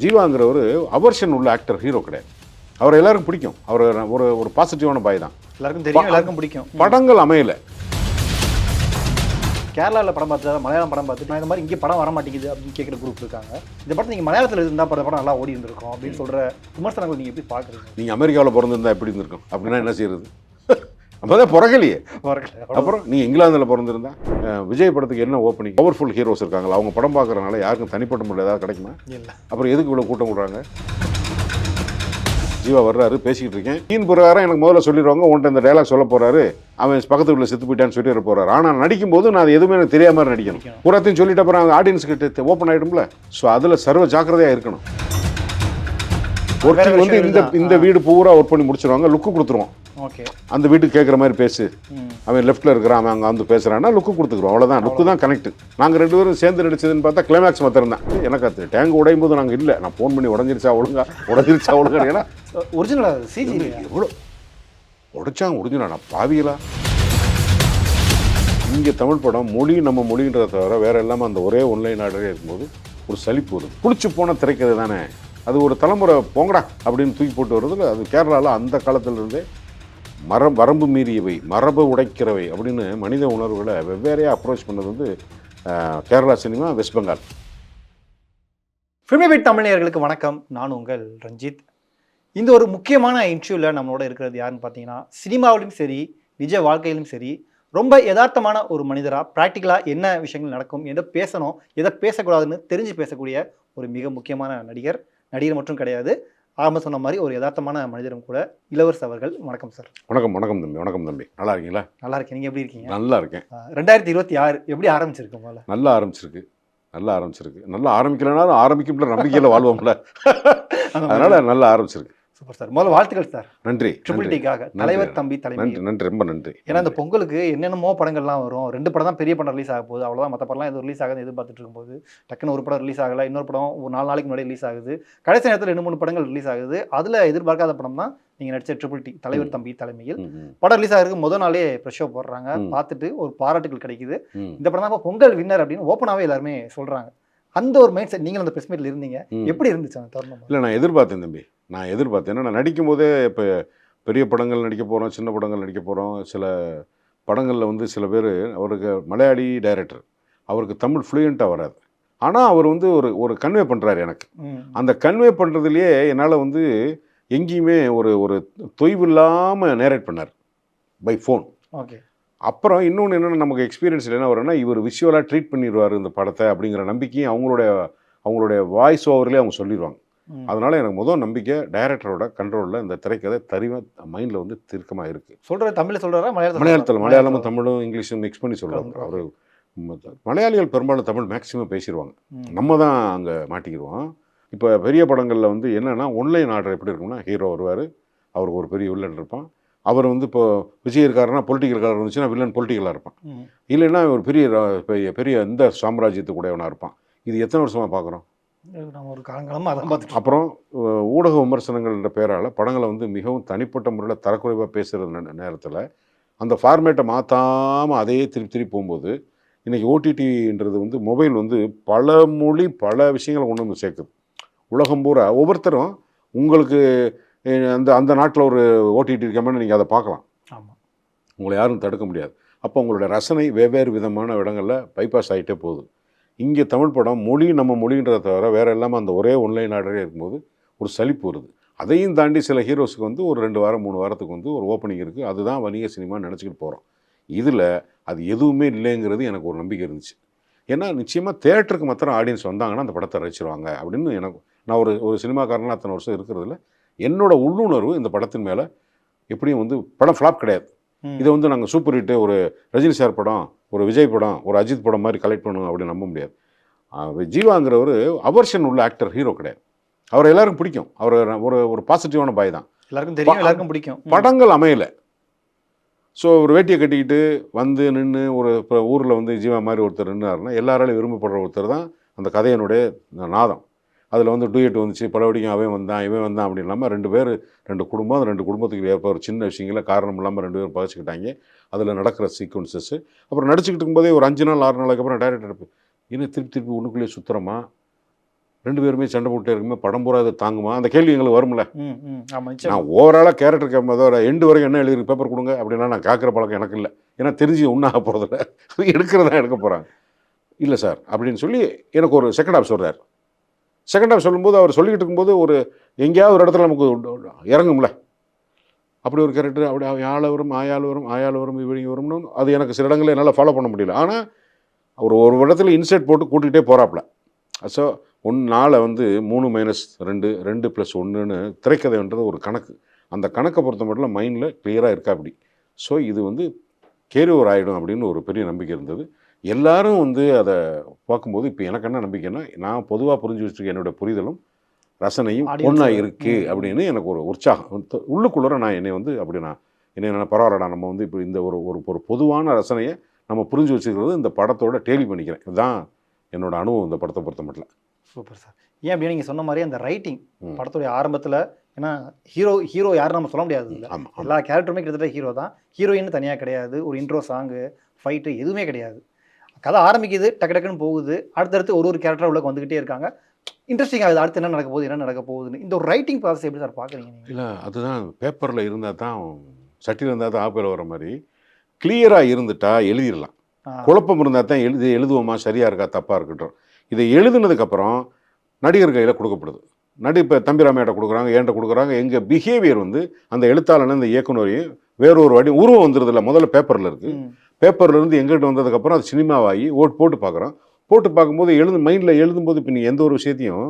ஜீவாங்கிறவர் aversion உள்ள actor, hero கிடையாது. அவர் எல்லாருக்கும் பிடிக்கும். அவர் ஒரு பாசிட்டிவான பாய் தான். எல்லாருக்கும் தெரியும், எல்லாருக்கும் பிடிக்கும். படங்கள் அமையல. கேரளாவில் படம் பார்த்து மலையாளம் படம் பார்த்துட்டு நான் இந்த மாதிரி இங்கே படம் வர மாட்டேங்குது அப்படின்னு கேட்குற குரூப் இருக்காங்க. இந்த படத்தை நீங்கள் மலையாளத்தில் இருந்தால் படம் நல்லா ஓடி இருந்திருக்கும் அப்படின்னு சொல்கிற விமர்சனங்கள் நீங்கள் எப்படி பார்க்குறீங்க? நீங்கள் அமெரிக்காவில் பிறந்திருந்தா எப்படி இருந்திருக்கும்? அப்படின்னா என்ன செய்யறது? அப்போதான் பிறக்கலையே. அப்புறம் நீங்கள் இங்கிலாந்தில் பிறந்திருந்தா விஜய் படத்துக்கு என்ன ஓப்பனிங்? பவர்ஃபுல் ஹீரோஸ் இருக்காங்களா? அவங்க படம் பார்க்குறதுனால யாருக்கும் தனிப்பட்ட முறையில் ஏதாவது கிடைக்குமா? இல்லை. அப்புறம் எதுக்கு இவ்வளோ கூட்டம் விடுறாங்க? ஜீவா வர்றாரு, பேசிக்கிட்டு இருக்கேன். சீன் பிரகாரம் எனக்கு முதல்ல சொல்லிடுவாங்க, உன்ட்ட இந்த டைலாக் சொல்ல போறாரு, அவன் பக்கத்து வீட்டில் செத்து போயிட்டான்னு சொல்லிட்டு போறாரு. ஆனால் நடிக்கும்போது நான் அது எதுவுமே எனக்கு தெரியாம மாதிரி நடிக்கணும். பூராத்தையும் சொல்லிட்டு அப்புறம் அவங்க ஆடியன்ஸ் கிட்ட ஓப்பன் ஆகிடும்ல. ஸோ அதில் சர்வ ஜாக்கிரதையாக இருக்கணும். ஒர்க்கிங் வந்து இந்த வீடு பூரா ஒர்க் பண்ணி முடிச்சிருவாங்க, லுக்கு கொடுத்துருவோம். ஓகே, அந்த வீட்டுக்கு கேட்குற மாதிரி பேசு, அவன் லெஃப்ட்டில் இருக்கிறான், அவன் அங்கே வந்து பேசுகிறான்னா லுக்கு கொடுத்துக்குறோம். அவ்வளோதான், லுக்கு தான் கனெக்ட். நாங்கள் 2 பேரும் சேர்ந்து நடிச்சதுன்னு பார்த்தா கிளைமேக்ஸ் மாத்திரம் தான். எனக்கு அது டேங்க் உடையும் போது நாங்கள் இல்லை, நான் ஃபோன் பண்ணி உடஞ்சிருச்சா ஒழுங்கா ஏன்னா ஒரிஜினல் சிஜி எவ்வளோ உடைச்சாங்க. ஒரிஜினல் நான் பாவிகளா? இங்கே தமிழ் படம் மொழி நம்ம மொழின்றதை தவிர வேற எல்லாமே அந்த ஒரே ஒன்லைன் ஆர்டரே இருக்கும்போது ஒரு சலிப்பு வரும். பிடிச்சி போன திரைக்கதை தானே அது. ஒரு தலைமுறை போங்கடா அப்படின்னு தூக்கி போட்டு வருது. அது கேரளாவில் அந்த காலத்திலிருந்தே வரம்பு மீறியவை, மரபு உடைக்கிறவை அப்படின்னு மனித உணர்வுகளை வெவ்வேறையாக அப்ரோச் பண்ணது வந்து Kerala cinema, West Bengal. Filmibeat தமிழர்களுக்கு வணக்கம். நான் உங்கள் ரஞ்சித். இந்த ஒரு முக்கியமான இன்டர்வியூவில் நம்மளோட இருக்கிறது யாருன்னு பார்த்தீங்கன்னா, சினிமாவிலும் சரி நிஜ வாழ்க்கையிலும் சரி ரொம்ப யதார்த்தமான ஒரு மனிதராக, ப்ராக்டிக்கலாக என்ன விஷயங்கள் நடக்கும், எதை பேசணும், எதை பேசக்கூடாதுன்னு தெரிஞ்சு பேசக்கூடிய ஒரு மிக முக்கியமான நடிகர் மட்டும் கிடையாது, ஆரம்ப சொன்ன மாதிரி ஒரு யதார்த்தமான மனிதரும் கூட. இளவரசு அவர்கள், வணக்கம் சார். வணக்கம். வணக்கம் தம்பி. வணக்கம் தம்பி. நல்லா இருக்கீங்களா? நல்லா இருக்கேன். நீங்கள் எப்படி இருக்கீங்க? நல்லா இருக்கேன். 2026 எப்படி ஆரம்பிச்சிருக்கு? போல நல்லா ஆரம்பிச்சிருக்கு. நல்லா ஆரம்பிக்கலனாலும் ஆரம்பிக்கும்ல நம்பிக்கையில் வாழ்வோம்ல. அதனால நல்லா ஆரம்பிச்சிருக்கு. Super sir. முதல்ல வாழ்த்துக்கள் சார். நன்றி. ட்ரிபிள் டிக்காக தலைவர் தம்பி தலைமை. நன்றி, ரொம்ப நன்றி. ஏன்னா இந்த பொங்கலுக்கு என்னென்னமோ படங்கள்லாம் வரும். 2 படம் தான் பெரிய படம் ரிலீஸ் ஆக போகுது, அவ்வளோதான். மற்ற படம்லாம் எதுவும் ரிலீஸ் ஆகாது எதிர்பார்த்துட்டு இருக்கும்போது டக்குன்னு ஒரு படம் ரிலீஸ் ஆகலை, இன்னொரு படம் ஒரு 4 நாளைக்கு முன்னாடி ரிலீஸ் ஆகுது. கடைசி நேரத்தில் 2-3 படங்கள் ரிலீஸ் ஆகுது. அதில் எதிர்பார்க்காத படம் தான் நீங்கள் நடித்த ட்ரிபிள் டி தலைவர் தம்பி தலைமையில். படம் ரிலீஸ் ஆகிறதுக்கு முதல் நாளே ப்ரெஷ் ஷோ போடுறாங்க, பார்த்துட்டு ஒரு பாராட்டுகள் கிடைக்குது. இந்த படம் தான் இப்போ பொங்கல் வின்னர் அப்படின்னு ஓப்பனாகவே எல்லாருமே சொல்கிறாங்க. அந்த ஒரு மைண்ட் செட் நீங்கள் அந்த ப்ரெஸ் மீட்டில் இருந்தீங்க, எப்படி இருந்துச்சு அந்த தருணம்? இல்லை, நான் எதிர்பார்த்தேன் தம்பி. ஏன்னா நான் நடிக்கும் போதே இப்போ பெரிய படங்கள் நடிக்க போகிறோம், சின்ன படங்கள் நடிக்க போகிறோம். சில படங்களில் வந்து சில பேர், அவருக்கு மலையாளி டைரக்டர், அவருக்கு தமிழ் ஃப்ளூயண்ட்டாக வராது. ஆனால் அவர் வந்து ஒரு கன்வே பண்ணுறாரு எனக்கு. அந்த கன்வே பண்ணுறதுலையே என்னால் வந்து எங்கேயுமே ஒரு தொய்வு இல்லாமல் நேரேட் பண்ணார் பை ஃபோன். ஓகே. அப்புறம் இன்னொன்று என்னென்னா, நமக்கு எக்ஸ்பீரியன்ஸ் என்ன வரும்னா, இவர் விஷுவலாக ட்ரீட் பண்ணிடுவார் இந்த படத்தை அப்படிங்கிற நம்பிக்கையும் அவங்களுடைய வாய்ஸ் ஓவர்லேயே அவங்க சொல்லிடுவாங்க. அதனால் எனக்கு முதல் நம்பிக்கை டைரக்டரோட கண்ட்ரோலில் இந்த திரைக்கதை மைண்டில் வந்து தீர்க்கமாக இருக்குது. சொல்கிற தமிழில் சொல்கிறாரா மலையாளமும் தமிழும் இங்கிலீஷும் மிக்ஸ் பண்ணி சொல்கிறாங்க. அவர் மலையாளிகள் பெரும்பாலும் தமிழ் மேக்ஸிமம் பேசிடுவாங்க, நம்ம தான் அங்கே மாட்டிக்கிடுவோம். இப்போ பெரிய படங்களில் வந்து என்னென்னா, ஒன்லைன் ஆர்டர் எப்படி இருக்கும்னா, ஹீரோ வருவார், அவருக்கு ஒரு பெரிய வில்லன் இருப்பான். அவர் வந்து இப்போ விஜய் இருக்காருன்னா பொலிட்டிக்கல் கலர் இருந்துச்சுன்னா வில்லன் பொலிட்டிக்கலாக இருப்பான். இல்லைன்னா ஒரு பெரிய இந்த சாம்ராஜ்யத்துக்கு கூடவனாக இருப்பான். இது எத்தனை வருஷமாக பார்க்குறோம்? ஒரு காலங்காலமாக அதான் பார்த்துட்டு. அப்புறம் ஊடக விமர்சனங்கள்ன்ற பேரால் படங்களை வந்து மிகவும் தனிப்பட்ட முறையில் தரக்குறைவாக பேசுகிற நேரத்தில் அந்த ஃபார்மேட்டை மாற்றாமல் அதையே திருப்பி போகும்போது, இன்றைக்கி ஓடிடின்றது வந்து மொபைல் வந்து பல மொழி பல விஷயங்களை கொண்டு வந்து சேர்க்குது. உலகம் பூரா ஒவ்வொருத்தரும் உங்களுக்கு அந்த நாட்டில் ஒரு ஓடிடி இருக்கமே நீங்கள் அதை பார்க்கலாம். ஆமாம், உங்களை யாரும் தடுக்க முடியாது. அப்போ உங்களுடைய ரசனை வெவ்வேறு விதமான இடங்களில் பைபாஸ் ஆகிட்டே போகுது. இங்கே தமிழ் படம் மொழி நம்ம மொழின்றதை தவிர வேறு எல்லாமே அந்த ஒரே ஒன்லைன் ஆர்டரே இருக்கும்போது ஒரு சலிப்பு வருது. அதையும் தாண்டி சில ஹீரோஸுக்கு வந்து ஒரு 2 வாரம் 3 வாரத்துக்கு வந்து ஒரு ஓப்பனிங் இருக்குது, அதுதான் வணிக சினிமான்னு நினச்சிக்கிட்டு போகிறோம். இதில் அது எதுவுமே இல்லைங்கிறது எனக்கு ஒரு நம்பிக்கை இருந்துச்சு. ஏன்னா நிச்சயமாக தேட்டருக்கு மாத்திரம் ஆடியன்ஸ் வந்தாங்கன்னா அந்த படத்தை ரசிச்சிருவாங்க அப்படின்னு நான் ஒரு சினிமாக்காரனாக அத்தனை வருஷம் இருக்கிறதுல என்னோட உள்ளுணர்வு இந்த படத்தின் மேலே எப்படியும் வந்து படம் ஃப்ளாப் கிடையாது. இதை வந்து நாங்கள் சூப்பர் ஹிட்டு, ஒரு ரஜினி சார் படம், ஒரு விஜய் படம், ஒரு அஜித் படம் மாதிரி கலெக்ட் பண்ணணும் அப்படின்னு நம்ப முடியாது. ஜீவாங்கிறவர் அவர்ஷன் உள்ள ஆக்டர், ஹீரோ கிடையாது. அவர் எல்லாருக்கும் பிடிக்கும். அவர் ஒரு பாசிட்டிவான பாய் தான். எல்லாருக்கும் தெரியும், எல்லாருக்கும் பிடிக்கும். படங்கள் அமையலை. ஸோ ஒரு வேட்டியை கட்டிக்கிட்டு வந்து நின்று இப்போ ஊரில் வந்து ஜீவா மாதிரி ஒருத்தர் நின்றாருன்னா எல்லாராலையும் விரும்பப்படுற ஒருத்தர் தான் அந்த கதையினுடைய நாதம். அதில் வந்து டூயட் வந்துச்சு, பலவடிக்கும் அவன் வந்தான் அப்படி இல்லாமல் 2 பேர் 2 குடும்பம், அந்த 2 குடும்பத்துக்கு ஏற்ப ஒரு சின்ன விஷயங்கள காரணம் இல்லாமல் 2 பேரும் பகிச்சுக்கிட்டாங்க. அதில் நடக்கிற சீக்வன்சஸ்ஸு. அப்புறம் நடிச்சுக்கிட்டு இருக்கும்போதே ஒரு 5 நாள் 6 நாளுக்கு அப்புறம் டைரக்டர் என்ன திருப்பி ஒன்றுக்குள்ளேயே சுற்றுறமா, 2 பேருமே சண்டை போட்டே இருக்குமே படம் பூரா அது தாங்குமா அந்த கேள்வி எங்களுக்கு வரும்ல. ஆமாம் நிச்சயம். நான் ஓவராலாக கேரக்டர் கேட்கும்போது ஒரு எண்டு வரைக்கும் என்ன எழுதி பேப்பர் கொடுங்க அப்படின்னா நான் கேட்குற பழக்கம் எனக்கு இல்லை. ஏன்னா தெரிஞ்சு ஒன்றும் ஆக போகிறதில்ல, எடுக்கிறதா எடுக்க போகிறாங்க. இல்லை சார் அப்படின்னு சொல்லி எனக்கு ஒரு செகண்ட் ஹாஃப் சொல்கிறார். செகண்ட் ஹாஃப் சொல்லும்போது அவர் சொல்லிக்கிட்டு இருக்கும்போது ஒரு எங்கேயாவது ஒரு இடத்துல நமக்கு இறங்கும்ல, அப்படி ஒரு கேரக்டர் அப்படி ஆள வரும் ஆயாள் வரும் ஆயாள் வரும் இவங்க வரும்னு அது எனக்கு சில இடங்களில் என்னால் ஃபாலோ பண்ண முடியல. ஆனால் ஒரு ஒரு இடத்துல இன்செர்ட் போட்டு கூட்டிகிட்டே போகிறாப்புல. ஸோ 1 வந்து 3 - 2 2 + 1ன்னு திரைக்கதைன்றது ஒரு கணக்கு. அந்த கணக்கை பொறுத்த மட்டும் மைண்டில் கிளியராக இருக்கா அப்படி. ஸோ இது வந்து கேரி ஓவர் ஆகிடும் அப்படின்னு ஒரு பெரிய நம்பிக்கை இருந்தது. எல்லாரும் வந்து அதை பார்க்கும்போது இப்போ எனக்கு என்ன நம்பிக்கைன்னா, நான் பொதுவாக புரிஞ்சு வச்சுருக்க என்னோட புரிதலும் ரசனையும் ஒன்றா இருக்குது அப்படின்னு எனக்கு ஒரு உற்சாகம் உள்ளுக்குள்ளே. நான் என்னை வந்து அப்படி என்ன பரவாயில்லடா நம்ம வந்து இப்போ இந்த ஒரு ஒரு பொதுவான ரசனையை நம்ம புரிஞ்சு வச்சுக்கிறது இந்த படத்தோட டேலி பண்ணிக்கிறேன். இதுதான் என்னோட அனுபவம் இந்த படத்தை பொறுத்த மட்டும். Super sir. ஏன் அப்படின்னா நீங்கள் சொன்ன மாதிரி அந்த ரைட்டிங் படத்துடைய ஆரம்பத்தில், ஏன்னா ஹீரோ யாரும் நம்ம சொல்ல முடியாது இல்லை, எல்லா கேரக்டருமே கிட்டத்தட்ட ஹீரோ தான். ஹீரோயின் தனியாக கிடையாது, ஒரு இன்ட்ரோ சாங்கு ஃபைட்டு எதுவுமே கிடையாது. கதை ஆரம்பிக்குது, டக்கு டக்குன்னு போகுது, அடுத்தடுத்து ஒரு கேரக்டர் உள்ள வந்துக்கிட்டே இருக்காங்க. இன்ட்ரெஸ்டிங் ஆகுது, அடுத்து என்ன நடக்க போகுதுன்னு. இந்த ஒரு ரைட்டிங் ப்ராசஸ் எப்படி சார் பார்க்குறீங்க நீங்கள்? இல்லை அதுதான் பேப்பரில் இருந்தால் தான் சட்டியில் இருந்தால் தான் ஆப்பில் வர மாதிரி கிளியராக இருந்துட்டா எழுதிடலாம். குழப்பம் இருந்தால் தான் எழுதுவோமா சரியாக இருக்கா தப்பாக இருக்கட்டும். இதை எழுதுனதுக்கப்புறம் நடிகர் கையில் கொடுக்கப்படுது. இப்போ தம்பிராமையிட்ட கொடுக்குறாங்க, ஏன்ட்ட கொடுக்குறாங்க. எங்கள் பிஹேவியர் வந்து அந்த எழுத்தாளன இந்த இயக்குனரையும் வேறொரு வாடி உருவம் வந்துடுதில்ல. முதல்ல பேப்பரில் இருக்குது, பேப்பர்லேருந்து எங்கிட்ட வந்ததுக்கப்புறம் அது சினிமாவாகி போட்டு பார்க்குறோம். போட்டு பார்க்கும்போது மைண்டில் எழுதும்போது இப்போ நீங்கள் எந்த ஒரு விஷயத்தையும்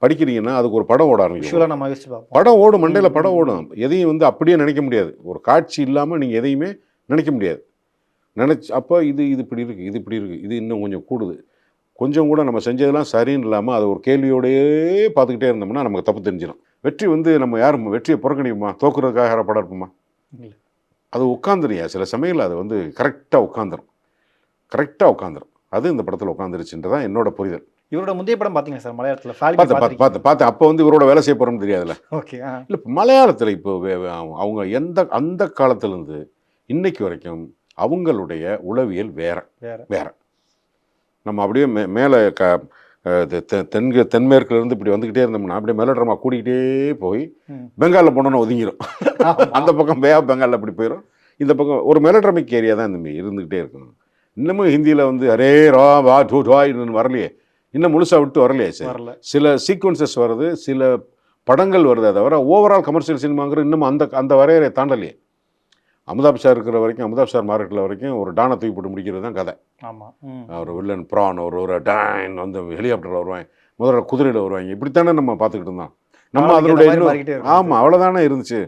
படிக்கிறீங்கன்னா அதுக்கு ஒரு படம் ஓட ஆரம்பிக்கும். நம்ம யோசிச்சு பார்ப்போம், படம் ஓடும், மண்டையில் படம் ஓடும். எதையும் வந்து அப்படியே நினைக்க முடியாது. ஒரு காட்சி இல்லாமல் நீங்கள் எதையுமே நினைக்க முடியாது. அப்போ இது இப்படி இருக்குது, இது இப்படி இருக்குது, இது இன்னும் கொஞ்சம் கூடுது, கொஞ்சம் கூட நம்ம செஞ்சதெல்லாம் சரின்னு இல்லாமல் அதை ஒரு கேள்வியோடையே பார்த்துக்கிட்டே இருந்தோம்னா நமக்கு தப்பு தெரிஞ்சிடும். வெற்றி வந்து நம்ம யாரும் வெற்றியை புறக்கணிப்போமா, தோக்குறதுக்காக யாரை படம் இருப்போமா? அது உட்காந்துருயா சில சமயங்கள் அது வந்து கரெக்டாக உட்காந்துரும். அது இந்த படத்தில் உட்காந்துருச்சுன்றதான் என்னோட புரிதல். இவரோட முந்தைய படம் பார்த்தீங்க சார் மலையாளத்தில்? பார்த்தேன். அப்போ வந்து இவரோட வேலை செய்ய போகிறோம்னு தெரியாதுல்ல. ஓகே. இல்லை இப்போ மலையாளத்தில் இப்போ அவங்க அந்த காலத்துலேருந்து இன்னைக்கு வரைக்கும் அவங்களுடைய உளவியல் வேற. நம்ம அப்படியே மேலே தென்மேற்குலேருந்து இப்படி வந்துக்கிட்டே இருந்தோம்னா அப்படியே மெலோட்ராமா கூட்டிகிட்டே போய் பெங்காலில் போனோன்னு ஒதுங்கிடும். அந்த பக்கம் பெங்காலில் அப்படி போயிடும். இந்த பக்கம் ஒரு மெலோட்ராமிக் ஏரியா தான் இந்த இருந்துக்கிட்டே இருக்கணும். இன்னமும் ஹிந்தியில் வந்து அரே ரா வா டூ டாய்னு வரலையே, இன்னும் முழுசாக விட்டு வரலையே சார். சில சீக்வன்சஸ் வருது, சில படங்கள் வருது, தவிர ஓவரால் கமர்ஷியல் சினிமாங்கிற இன்னும் அந்த வரையறை தாண்டலையே. அமிதாப் சார் இருக்கிற வரைக்கும், அமிதாப் சார் மார்க்கெட்டில் வரைக்கும் ஒரு டானை தூக்கி போட்டு முடிக்கிறது தான் கதை. ஆமாம். ஒரு வில்லன் ப்ரான் ஒரு டான் வந்து ஹெலிகாப்டரில் வருவாங்க, முதல்ல குதிரையில் வருவாங்க. இப்படித்தானே நம்ம பார்த்துக்கிட்டு இருந்தோம். நம்ம அதனுடைய ஆமாம் அவ்வளோதானே இருந்துச்சு.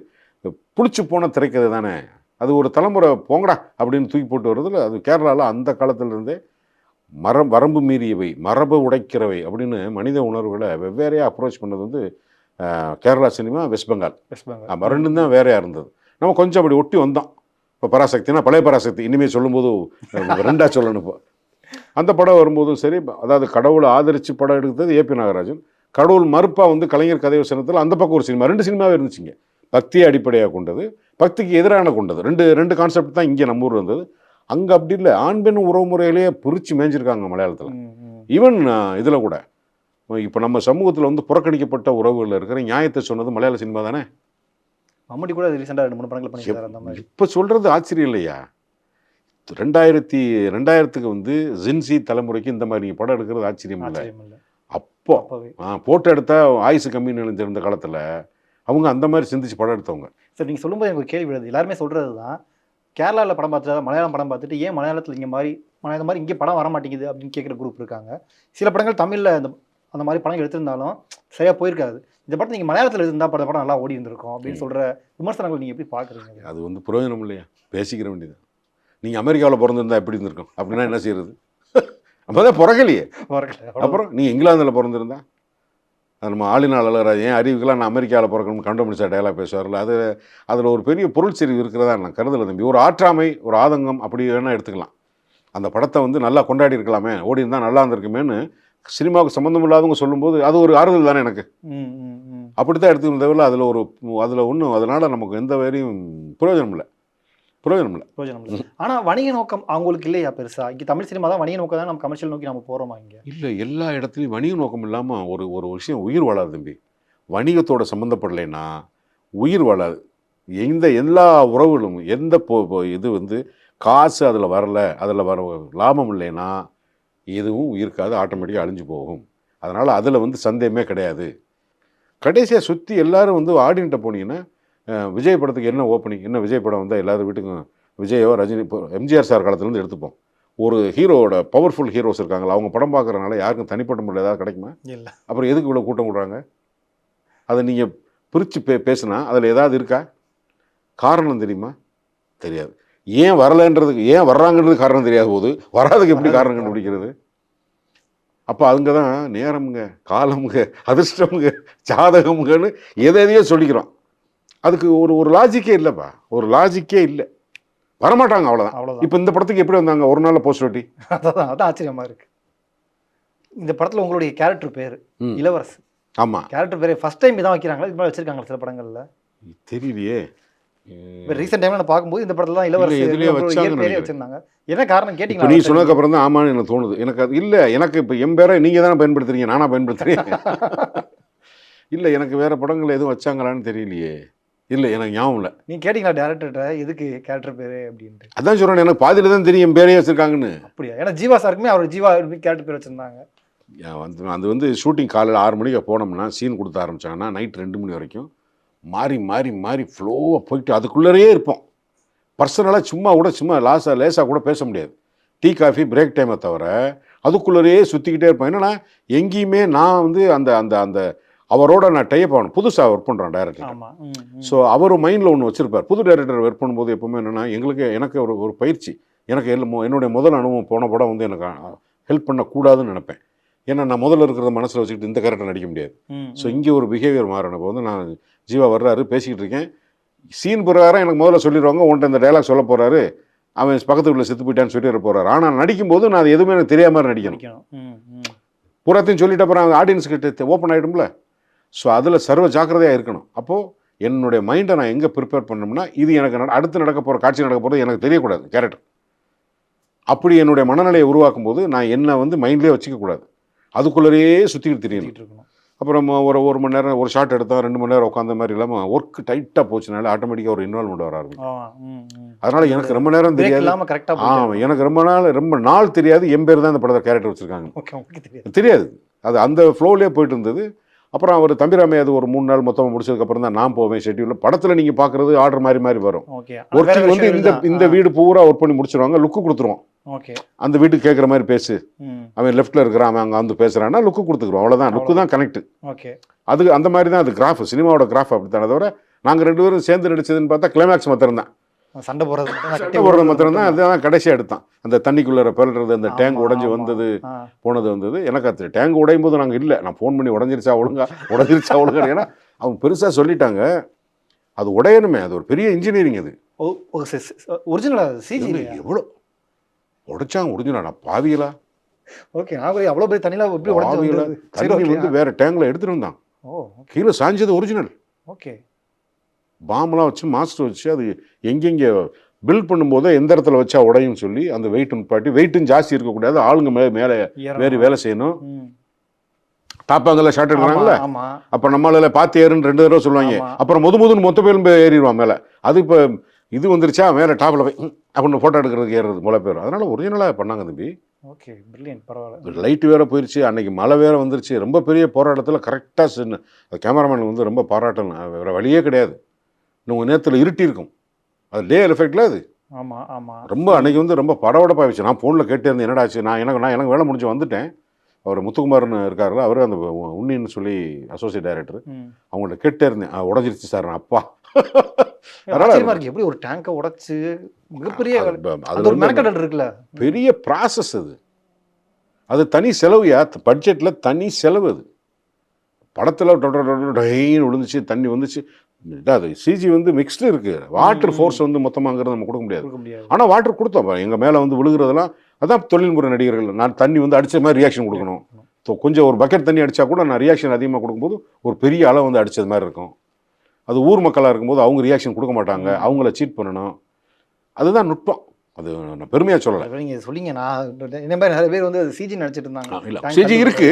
பிடிச்சி போன திரைக்கதை தானே அது. ஒரு தலைமுறை போங்கடா அப்படின்னு தூக்கி போட்டு வருதுல. அது கேரளாவில் அந்த காலத்திலிருந்தே வரம்பு மீறியவை, மரபு உடைக்கிறவை அப்படின்னு மனித உணர்வுகளை வெவ்வேறையாக அப்ரோச் பண்ணது வந்து கேரளா சினிமா, வெஸ்ட் பெங்கால். ரெண்டும் தான் வேறையாக இருந்தது. நம்ம கொஞ்சம் அப்படி ஒட்டி வந்தோம். இப்போ பராசக்தினா பழைய பராசக்தி இனிமேல் சொல்லும்போது 2ஆக சொல்லணும். இப்போ அந்த படம் வரும்போதும் சரி, அதாவது கடவுளை ஆதரித்து படம் எடுத்தது ஏபி நாகராஜன். கடவுள் மறுப்பாக வந்து கலைஞர் கதை வசனத்தில் அந்த பக்கம் ஒரு சினிமா, 2 சினிமாவே இருந்துச்சுங்க. பக்தியை அடிப்படையாக கொண்டது, பக்திக்கு எதிரான கொண்டது. ரெண்டு கான்செப்ட் தான் இங்கே நம்ம ஊர் இருந்தது. அங்கே அப்படி இல்லை. ஆண் பெண் உறவு முறையிலேயே பிரித்து மேய்ஞ்சிருக்காங்க மலையாளத்தில். ஈவன் இதில் கூட இப்போ நம்ம சமூகத்தில் வந்து புறக்கணிக்கப்பட்ட உறவுகளில் இருக்கிற நியாயத்தை சொன்னது மலையாள சினிமா தானே. மம்முட்டி கூட ரீசெண்டாக 2-3 படங்கள் பண்ணியிருக்காரு அந்த மாதிரி. இப்போ சொல்கிறது ஆச்சரியம் இல்லையா? 2000க்கு வந்து ஜின்சி தலைமுறைக்கு இந்த மாதிரி படம் எடுக்கிறது ஆச்சரியம் இல்லை. அப்போ போட்டோ எடுத்தால் ஆயுசு கம்மின்னு இருந்த காலத்தில் அவங்க அந்த மாதிரி சிந்திச்சு படம் எடுத்தவங்க. சார் நீங்கள் சொல்லும்போது எனக்கு ஒரு கேள்வி விடுது. எல்லாருமே சொல்கிறது தான், கேரளாவில் படம் பார்த்துட்டு மலையாளம் படம் பார்த்துட்டு ஏன் மலையாளத்தில் இந்த மாதிரி இங்கே படம் வர மாட்டேங்குது அப்படின்னு கேட்குற குரூப் இருக்காங்க. சில படங்கள் தமிழில் அந்த மாதிரி படம் எடுத்திருந்தாலும் சரியாக போயிருக்காது. இந்த படத்தை நீங்கள் மலையாளத்தில் இருந்தால் படம் நல்லா ஓடி இருந்திருக்கும் அப்படின்னு சொல்கிற விமர்சனங்கள் நீங்கள் எப்படி பார்க்குறீங்க? அது வந்து பிரயோஜனம் இல்லையா, பேசிக்கிற வேண்டியது. நீங்கள் அமெரிக்காவில் பிறந்திருந்தா எப்படி இருந்திருக்கும்? அப்படின்னா என்ன செய்யறது? அப்போ தான் பிறக்கலையே. அப்புறம் நீங்கள் இங்கிலாந்தில் பிறந்திருந்தா அது நம்ம ஆளினால் அழகாது. ஏன் அறிவுக்கெல்லாம் நான் அமெரிக்காவில் பிறக்கணும்னு கண்டுபிடிச்சா டைலாக் பேசுவார்ல. அதில் ஒரு பெரிய பொருள் செறிவு இருக்கிறதா நான் கருதலை தம்பி. ஒரு ஆற்றாமை, ஒரு ஆதங்கம் அப்படி வேணால் எடுத்துக்கலாம். அந்த படத்தை வந்து நல்லா கொண்டாடி இருக்கலாமே, ஓடி இருந்தால் நல்லா இருந்திருக்குமேன்னு சினிமாவுக்கு சம்மந்தம் இல்லாதவங்க சொல்லும்போது அது ஒரு ஆறுதல் தானே எனக்கு. அப்படி தான் எடுத்துக்கிற தவிர அதில் ஒன்றும் அதனால் நமக்கு எந்த வேலையும் பிரயோஜனம் இல்லை. பிரயோஜனம் இல்லை. பிரயோஜனம் இல்லை. ஆனா வணிக நோக்கம் அவங்களுக்கு இல்லையா பெருசா? இங்க தமிழ் சினிமா தான் வணிக நோக்கம் தான், நம்ம கமர்ஷியல் நோக்கி நம்ம போறோமா இங்க? இல்லை, எல்லா இடத்துலையும் வணிக நோக்கம் இல்லாமல் ஒரு ஒரு விஷயம் உயிர் வாழாது தம்பி. வணிகத்தோட சம்மந்தப்படலைன்னா உயிர் வாழாது. எல்லா உறவுகளும் எந்த இது வந்து காசு அதில் வரல, அதில் வர லாபம் இல்லைன்னா எதுவும் உயிர்க்காது, ஆட்டோமேட்டிக்காக அழிஞ்சு போகும். அதனால் அதில் வந்து சந்தேகமே கிடையாது. கடைசியாக சுற்றி எல்லாரும் வந்து ஆடின்ட்ட போனீங்கன்னா விஜய் படத்துக்கு என்ன ஓப்பனிங், என்ன விஜய் படம் வந்தால் எல்லாரும் வீட்டுக்கும் விஜயோ ரஜினி, இப்போ எம்ஜிஆர் சார் காலத்துலேருந்து எடுத்துப்போம். ஒரு ஹீரோவோட பவர்ஃபுல் ஹீரோஸ் இருக்காங்களா, அவங்க படம் பார்க்குறதுனால யாருக்கும் தனிப்பட்ட முறையில் ஏதாவது கிடைக்குமா? இல்லை. அப்புறம் எதுக்கு இவ்வளோ கூட்டம் விடுறாங்க? அதை நீங்கள் பிரித்து பேசுனா அதில் ஏதாவது இருக்கா? காரணம் தெரியுமா? தெரியாது. ஏன் வரலைன்றதுக்கு, ஏன் வர்றாங்கன்றது காரணம் தெரியாத போது வராதுக்கு எப்படி காரணம் கண்டுபிடிக்கிறது? அப்போ அங்கே தான் நேரமுங்க, காலமுங்க, அதிர்ஷ்டமுங்க, ஜாதகமுங்கன்னு எதையோ சொல்லிக்கிறோம். அதுக்கு ஒரு லாஜிக்கே இல்லைப்பா, ஒரு லாஜிக்கே இல்லை. வரமாட்டாங்க, அவ்வளோதான். இப்போ இந்த படத்துக்கு எப்படி வந்தாங்க ஒரு நாளில் போஸ்ட் ஒட்டி? அதான் ஆச்சரியமா இருக்கு. இந்த படத்தில் உங்களுடைய கேரக்டர் பேர் இளவரசு. ஆமாம், கேரக்டர் பேர் ஃபர்ஸ்ட் டைம் இதான் வைக்கிறாங்களா? இது மாதிரி வச்சிருக்காங்களா சில படங்கள்ல? தெரியலையே. ரீசெண்ட் டைம்ல நான் பார்க்கும்போது இந்த படத்துல தான் இளவரசி எதுலயே வச்சிருந்தாங்க. என்ன காரணம் கேட்டீங்களா? நீ சொன்னதுக்கு அப்புறம் தான் ஆமான்னு எனக்கு தோணுது. எனக்கு அது இல்லை, எனக்கு இப்போ என் பேரை நீங்கள் தானே பயன்படுத்துறீங்க, நானா பயன்படுத்துறேன்? இல்லை, எனக்கு வேற படங்கள் எதுவும் வச்சாங்களான்னு தெரியலையே. இல்லை, எனக்கு ஞாபகம் இல்லை. நீங்க கேட்டீங்களா டேரக்டர்கிட்ட எதுக்கு கேரக்டர் பேரு அப்படின்ட்டு? அதான் சொல்கிறேன், எனக்கு பாதியில் தான் தெரியும் என் பேரே வச்சிருக்காங்கன்னு. அப்படியா? ஏன்னா ஜீவா சாருக்குமே அவர் ஜீவா கேரக்டர் பேர் வச்சிருந்தாங்க. அது வந்து ஷூட்டிங் காலையில் 6 மணிக்கு போனோம்னா சீன் கொடுத்த ஆரம்பிச்சாங்கன்னா நைட் 2 மணி வரைக்கும் மாறி மாறி மாறி ஃப்ளோவாக போயிட்டு அதுக்குள்ளேயே இருப்போம். பர்சனலாக சும்மா லேசாக கூட பேச முடியாது. டீ காஃபி பிரேக் டைமை தவிர அதுக்குள்ளேயே சுற்றிக்கிட்டே இருப்பேன். என்னன்னா எங்கேயுமே நான் வந்து அந்த அந்த அந்த அவரோட நான் டைப் ஆகணும். புதுசாக ஒர்க் பண்ணுறேன் டைரக்டர். ஸோ அவர் மைண்டில் ஒன்று வச்சுருப்பார். புது டைரக்டர் ஒர்க் பண்ணும்போது எப்போவுமே என்னென்னா எனக்கு ஒரு பயிற்சி, எனக்கு என்னுடைய முதல் அனுபவம் போன படம் வந்து எனக்கு ஹெல்ப் பண்ணக்கூடாதுன்னு நினைப்பேன். ஏன்னா நான் முதல்ல இருக்கிறத மனசில் வச்சுக்கிட்டு இந்த கேரக்டர் நடிக்க முடியாது. ஸோ இங்கே ஒரு பிஹேவியர் மாறினப்போ வந்து நான் ஜீவா வர்றாரு, பேசிக்கிட்டு இருக்கேன். சீன் பிரகாரம் எனக்கு முதல்ல சொல்லிடுவாங்க, உன்ட்ட இந்த டைலாக் சொல்ல போகிறாரு, அவன் பக்கத்து வீட்டில் செத்து போயிட்டான்னு சொல்லிட்டு போகிறாரு. ஆனால் நடிக்கும்போது நான் அது எதுவுமே எனக்கு தெரியாம நடிக்கணும். பூராத்தையும் சொல்லிட்டு அப்புறம் ஆடியன்ஸ் கிட்ட ஓப்பன் ஆகிடும்ல. ஸோ அதில் சர்வ ஜாக்கிரதையாக இருக்கணும். அப்போது என்னுடைய மைண்டை நான் எங்கே ப்ரிப்பேர் பண்ணோம்னா இது எனக்கு அடுத்து நடக்க போகிற காட்சி நடக்க போகிறது எனக்கு தெரியக்கூடாது கேரக்டர். அப்படி என்னுடைய மனநிலையை உருவாக்கும் போது நான் என்னை வந்து மைண்ட்லேயே வச்சுக்கக்கூடாது, அதுக்குள்ளேயே சுற்றிக்கிட்டு தெரியணும். அப்புறம் ஒரு மணி நேரம் ஒரு ஷார்ட் எடுத்தால் 2 மணி நேரம் உட்காந்த மாதிரி இல்லாமல் ஒர்க் டைட்டாக போச்சுனால ஆட்டோமேட்டிக்காக ஒரு இன்வால்மெண்ட் வர ஆரம்பிக்கும். அதனால் எனக்கு ரொம்ப நேரம் தெரியாது. எனக்கு ரொம்ப நாள் தெரியாது என் பேர் தான் இந்த படத்தை கேரக்டர் வச்சுருக்காங்க தெரியாது. அது அந்த ஃப்ளோலேயே போயிட்டு இருந்தது. அப்புறம் அவர் தம்பிராமே அது ஒரு 3 நாள் மொத்தமாக முடிச்சதுக்கப்புறம் தான் நான் போவேன் ஷெட்யூலில். படத்தில் நீங்கள் பார்க்குறது ஆர்டர் மாறி வரும். ஒர்க்கிங் வந்து இந்த வீடு பூரா ஒர்க் பண்ணி முடிச்சிருவாங்க, லுக்கு கொடுத்துருவோம். அந்த வீட்டுக்கு கேட்குற மாதிரி பேசு, அவன் லெஃப்ட்டில் இருக்கிறான், அவன் அங்கே வந்து பேசுகிறான்னா லுக்கு கொடுத்துக்குறோம், அவ்வளோதான். லுக்கு தான் கனெக்ட். அது அந்த மாதிரி தான் அது கிராஃப், சினிமாவோட கிராஃப் அப்படித்தானே தவிர நாங்கள் 2 பேரும் சேர்ந்து நடிச்சதுன்னு பார்த்தா கிளைமேக்ஸ் மாத்திரம் தான், சண்டை போடுறது மாத்திரம் தான். அதுதான் கடைசியாக எடுத்தான். அந்த தண்ணிக்குள்ளே பிறல்றது, அந்த டேங்க் உடஞ்சி போனது வந்தது. எனக்கு அது டேங்க் உடையும் போது நாங்கள் இல்லை, நான் ஃபோன் பண்ணி உடஞ்சிருச்சா ஒழுங்கா. ஏன்னா அவங்க பெருசாக சொல்லிட்டாங்க அது உடையணுமே, அது ஒரு பெரிய இன்ஜினியரிங். அது ஒரிஜினல் எவ்வளோ உடைச்சாங்க, ஒரிஜினல் பாவிகளா? ஓகே, நான் அவ்வளோ பெரிய தண்ணியில் எப்படி உடைஞ்சது? தண்ணி வந்து வேற டேங்கில் எடுத்துகிட்டு இருந்தான், கீழே சாஞ்சது ஒரிஜினல். ஓகே, பாம்பெலாம் வச்சு மாஸ்டர் வச்சு அது எங்கெங்கே பில்ட் பண்ணும்போது எந்த இடத்துல வச்சா உடையும் சொல்லி அந்த வெயிட் பாட்டி, வெயிட்டும் ஜாஸ்தி இருக்கக்கூடாது, ஆளுங்க மேலே வேலை செய்யணும். தாப்பாங்கல்ல ஷார்ட் எடுக்கிறாங்கல்ல, அப்போ நம்மளால பார்த்து ஏறுன்னு 2 தடவை சொல்லுவாங்க. அப்புறம் முதுன்னு மொத்த பேரும் ஏறிடுவான் மேலே. அது இப்போ இது வந்துருச்சா மேலே டாப்பில் போய் அப்படின்னு ஃபோட்டோ எடுக்கிறதுக்கு ஏறுறது மொழ பேரும். அதனால ஒரிஜினலாக பண்ணாங்க தம்பி. ஓகே, பிரில்லியன்ட், பரவாயில்ல. லைட் வேற போயிடுச்சு, அன்னைக்கு மழை வேற வந்துருச்சு, ரொம்ப பெரிய போராட்டத்தில் கரெக்டாக அது கேமராமேன் வந்து ரொம்ப பாராட்டணும், வேறு வழியே கிடையாது. இன்னும் நேரத்தில் இருட்டி இருக்கும், அது டே எஃபெக்டில் அது. ரொம்ப அன்னைக்கு வந்து ரொம்ப படபடப்பாகிடுச்சு. நான் ஃபோனில் கேட்டே இருந்தேன், என்னடாச்சு. எனக்கு வேலை முடிஞ்சு வந்துட்டேன். அவர் முத்துக்குமார்னு இருக்காருல்ல, அவர் அந்த உன்னின்னு சொல்லி அசோசியேட் டைரக்டர், அவங்கள்ட்ட கேட்டே இருந்தேன். உடஞ்சிருச்சு சார். அப்பா எப்படி ஒரு டேங்கை உடைச்சு மிகப்பெரிய இருக்குல்ல, பெரிய ப்ராசஸ் அது தனி செலவுயா, பட்ஜெட்டில் தனி செலவு. அது படத்தில் டைன்னு விழுந்துச்சு, தண்ணி வந்துச்சு. அது சிஜி வந்து மிக்ஸ்டு இருக்குது, வாட்டர் ஃபோர்ஸ் வந்து மொத்தமாங்கிறது நம்ம கொடுக்க முடியாது. ஆனால் வாட்டர் கொடுத்தோம் எங்கள் மேலே வந்து விழுகிறதெல்லாம். அதான் தொழில்முறை நடிகர்கள். நான் தண்ணி வந்து அடித்த மாதிரி ரியாக்ஷன் கொடுக்கணும். கொஞ்சம் ஒரு பக்கெட் தண்ணி அடித்தா கூட நான் ரியாக்ஷன் அதிகமாக கொடுக்கும்போது ஒரு பெரிய அளவு வந்து அடித்தது மாதிரி இருக்கும். அது ஊர் மக்களாக இருக்கும்போது அவங்க ரியாக்ஷன் கொடுக்க மாட்டாங்க, அவங்கள சீட் பண்ணணும். அதுதான் நுட்பம். அது நான் பெருமையாக சொல்லலை. நீங்க சொல்லிங்க, நான் என்ன மாதிரி நிறைய பேர் வந்து சிஜி நடிச்சிட்டு இருந்தாங்க. இல்லை, சிஜி இருக்கு,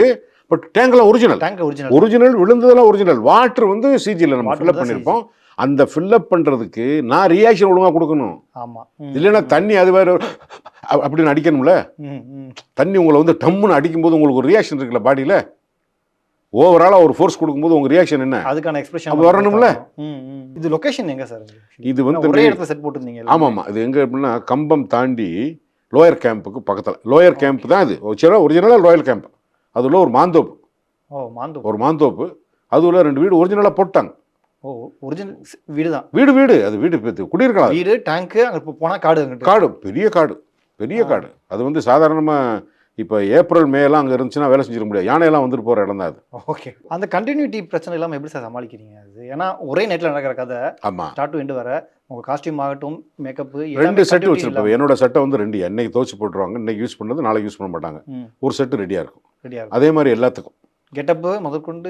பட் டேங்க்லாம் ஒரிஜினல். Tank original. ஒரிஜினல் விழுந்ததெல்லாம் ஒரிஜினல். வாட்டர் வந்து சிஜியில் நம்ம ஃபில்அப் பண்ணியிருப்போம். அந்த ஃபில்அப் பண்ணுறதுக்கு நான் ரியாக்ஷன் ஒழுங்காக கொடுக்கணும். ஆமா. இல்லைன்னா தண்ணி அது வேறு அப்படின்னு அடிக்கணும்ல. தண்ணி உங்களை வந்து டம்முன்னு அடிக்கும்போது உங்களுக்கு ஒரு ரியாக்ஷன் இருக்குல்ல பாடியில், ஓவராலாக ஒரு ஃபோர்ஸ் கொடுக்கும்போது உங்கள் ரியாக்ஷன் என்ன, அதுக்கான எக்ஸ்பிரஷன் அப்போ வரணும்ல. இது லொகேஷன் எங்க சார்? இது வந்து ஒரே இடத்துல செட் போட்டுருந்தீங்க. ஆமாம், இது எங்கே அப்படின்னா கம்பம் தாண்டி லோயர் கேம்புக்கு பக்கத்தில். லோயர் கேம்ப் தான் இது. ஒரிஜினலாக லோயர் கேம்ப். அதில் ஒரு மாந்தோப்பு. ஒரு மாந்தோப்பு. அதுல 2 வீடு ஒரிஜினலாக போட்டாங்க. ஒரிஜினல் வீடு தான். வீடு அது வீடு குடியிருக்கலாம். வீடு, டேங்க், அங்கே போனால் காடு, பெரிய காடு. அது வந்து சாதாரணமாக இப்போ ஏப்ரல் மேலாம் அங்கே இருந்துச்சுன்னா வேலை செஞ்சிட முடியாது. யானையெல்லாம் வந்துட்டு போகிற இடம் தான் அது. ஓகே. அந்த கண்டினியூட்டி பிரச்சனை இல்லாமல் எப்படி சார் சமாளிக்கிறீங்க அது? ஏன்னா ஒரே நைட்டில் நடக்கிற கதை. ஆமாம். ஸ்டார்ட் டு எண்டு வர உங்கள் காஸ்டியூம் ஆகட்டும், மேக்கப்பு, 2 செட்டு வச்சுருப்போம். என்னோட சட்டை வந்து 2 என்னைக்கு துவச்சி போட்டுருவாங்க. இன்னைக்கு யூஸ் பண்ணது நாளைக்கு யூஸ் பண்ண மாட்டாங்க. ஒரு செட்டு ரெடியாக இருக்கும். அதே மாதிரி எல்லாத்துக்கும் கெட்டப்பு முதற்கொண்டு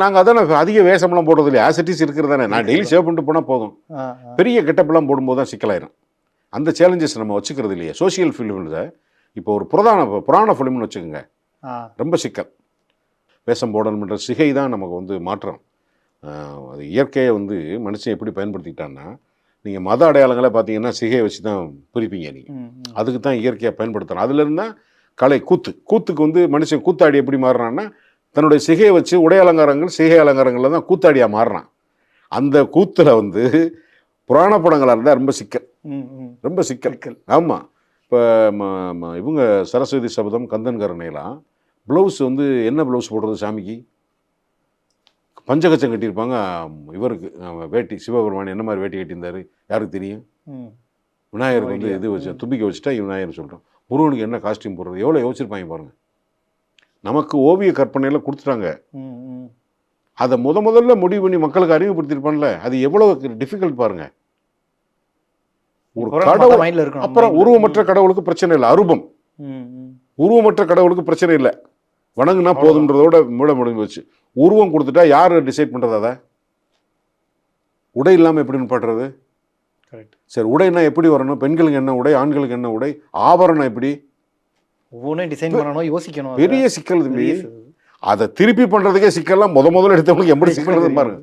நாங்கள் அதான் அதிக வேஷம்லாம் போடுறது இல்லையா. ஆசிட்டிஸ் இருக்கிறது தானே. நான் டெய்லி சேவ் பண்ணிட்டு போனால் போதும். பெரிய கெட்டப்லாம் போடும்போது தான் சிக்கலாயிரும். அந்த சேலஞ்சஸ் நம்ம வச்சுக்கிறது இல்லையா. சோசியல் ஃபிலிமில் இப்போ ஒரு புராண ஃபிலிம்னு வச்சுக்கோங்க, ரொம்ப சிக்கல். வேஷம் போடணுன்ற சிகை தான் நமக்கு வந்து மாற்றம். அது இயற்கையை வந்து மனுஷன் எப்படி பயன்படுத்திக்கிட்டான்னா, நீங்கள் மத அடையாளங்களை பார்த்தீங்கன்னா சிகையை வச்சு தான் பிரிப்பீங்க நீங்கள். அதுக்கு தான் இயற்கையாக பயன்படுத்தணும். அதுலேருந்து தான் கலை கூத்துக்கு வந்து மனுஷன் கூத்தாடி எப்படி மாறுறான்னா, தன்னுடைய சிகையை வச்சு உடை அலங்காரங்கள், சிகை அலங்காரங்களில் தான் கூத்தாடியாக மாறுறான். அந்த கூத்தில் வந்து புராண படங்களாக இருந்தால் ரொம்ப சிக்கல். ஆமாம். இப்போ இவங்க சரஸ்வதி சபதம், கந்தன் கருணையெல்லாம் ப்ளவுஸ் வந்து என்ன ப்ளவுஸ் போடுறது சாமிக்கு? பஞ்சகச்சம் கட்டியிருப்பாங்க. இவருக்கு வேட்டி, சிவபெருமான் என்ன மாதிரி வேட்டி கட்டியிருந்தாரு யாருக்கு தெரியும்? விநாயகருக்கு வந்து இது வச்சு தும்பிக்கை வச்சுட்டா விநாயகர் சொல்கிறோம். முருகனுக்கு என்ன காஸ்டியூம் போடுறது? எவ்வளோ யோசிச்சிருப்பாங்க பாருங்கள். நமக்கு ஓவிய கற்பனையில் கொடுத்துட்டாங்க. அதை முதல்ல முடிவு பண்ணி மக்களுக்கு அறிமுகப்படுத்திருப்பான்ல, அது எவ்வளோ டிஃபிகல்ட் பாருங்க. ஒரு கடவுள், அப்புறம் உருவமற்ற கடவுளுக்கு பிரச்சனை இல்லை. அரூபம் உருவமற்ற கடவுளுக்கு பிரச்சனை இல்லை, வணங்குனா போதுன்றதோட முடிஞ்சு போச்சு. உருவம் கொடுத்துட்டா யார் டிசைட் பண்ணுறது? அதை உடை இல்லாமல் எப்படி பண்றது? சரி, உடைனா எப்படி வரணும்? பெண்களுக்கு என்ன உடை, ஆண்களுக்கு என்ன உடை, ஆபரணம் எப்படி, ஒவ்வொன்றும் டிசைன் பண்ணணும், யோசிக்கணும். பெரிய சிக்கல் தம்பி. அதை திருப்பி பண்றதுக்கே சிக்கலாம். முதல்ல எடுத்தவங்களுக்கு எப்படி சிக்கல் பாருங்க.